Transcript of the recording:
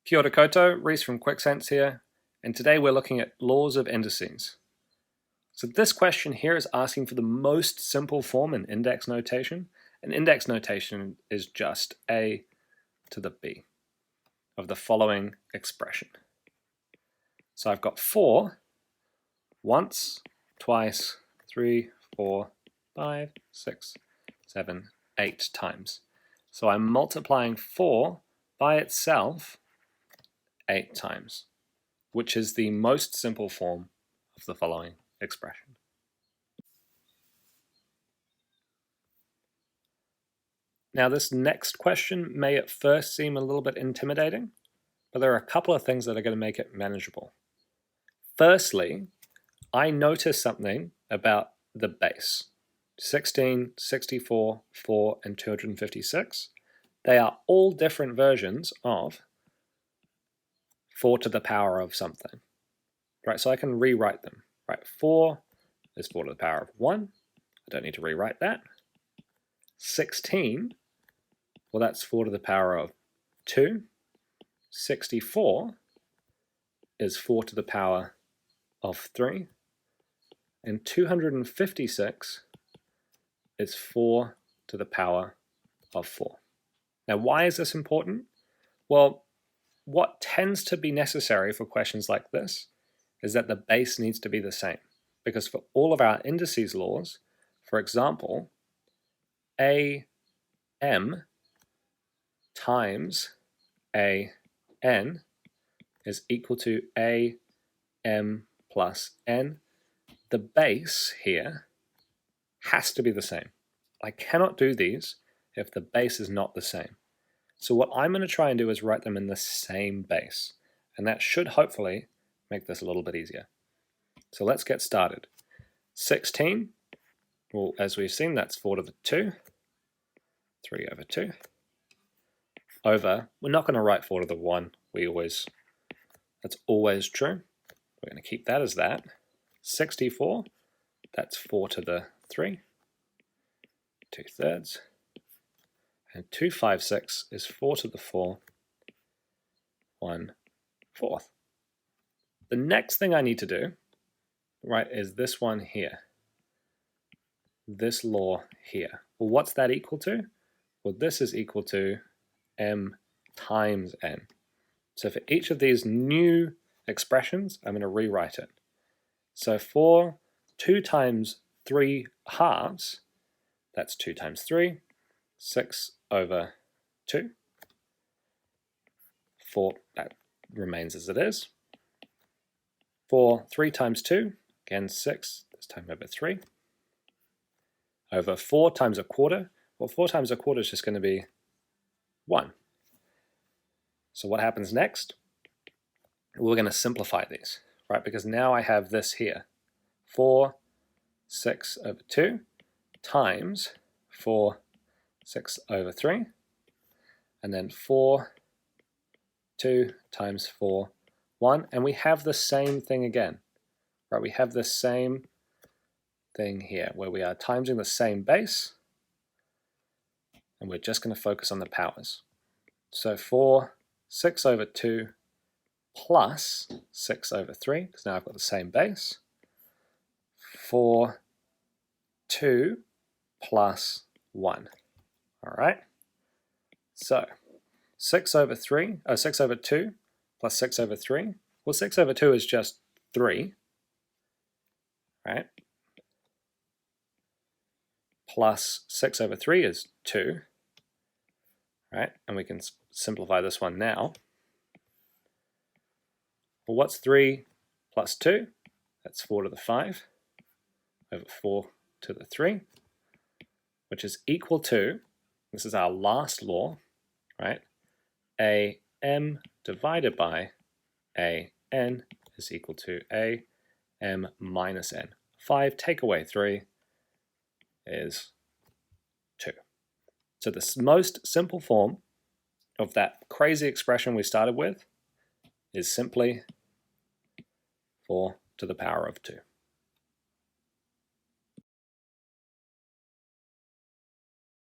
Kia ora koutou, Reese from QuickSense here, and today we're looking at laws of indices. So this question here is asking for the most simple form in index notation, and index notation is just a to the b of the following expression. So I've got 4 once, twice, 3, 4, 5, 6, 7, 8 times. So I'm multiplying 4 by itself 8 times, which is the most simple form of the following expression. Now this next question may at first seem a little bit intimidating, but there are a couple of things that are going to make it manageable. Firstly, I noticed something about the base. 16, 64, 4, and 256. They are all different versions of 4 to the power of something. Right, so I can rewrite them. Right, 4 is 4 to the power of 1. I don't need to rewrite that. 16, well, that's 4 to the power of 2. 64 is 4 to the power of 3. And 256 is 4 to the power of 4. Now, why is this important? Well, what tends to be necessary for questions like this is that the base needs to be the same. Because for all of our indices laws, for example, AM times AN is equal to AM plus N. The base here has to be the same. I cannot do these if the base is not the same. So what I'm going to try and do is write them in the same base, and that should hopefully make this a little bit easier. So let's get started. 16, well, as we've seen, that's 4 to the 2, 3 over 2, over, we're not going to write 4 to the 1, that's always true. We're going to keep that as that. 64, that's 4 to the 3, 2/3. And 256 is 4 to the 4, 1/4. The next thing I need to do, right, is this one here. This law here. Well, what's that equal to? Well, this is equal to m times n. So for each of these new expressions, I'm going to rewrite it. So for 2 times 3 halves, that's 2 times 3, 6 over 2. 4, that remains as it is. For 3 times 2, again 6, this time over 3. Over 4 times a quarter, well 4 times a quarter is just going to be 1. So what happens next? We're going to simplify these, right? Because now I have this here. 4, 6 over 2 times 4, 6 over 3, and then 4, 2 times 4, 1, and we have the same thing again, right? We have the same thing here, where we are timesing the same base, and we're just going to focus on the powers. So 4, 6 over 2 plus 6 over 3, because now I've got the same base, 4, 2 plus 1. All right, so 6 over 2 plus 6 over 3. Well, 6 over 2 is just 3, right? Plus 6 over 3 is 2, right? And we can simplify this one now. Well, what's 3 plus 2? That's 4 to the 5 over 4 to the 3, which is equal to, this is our last law, right? AM divided by AN is equal to AM minus N. 5 take away 3 is 2. So the most simple form of that crazy expression we started with is simply 4 to the power of 2.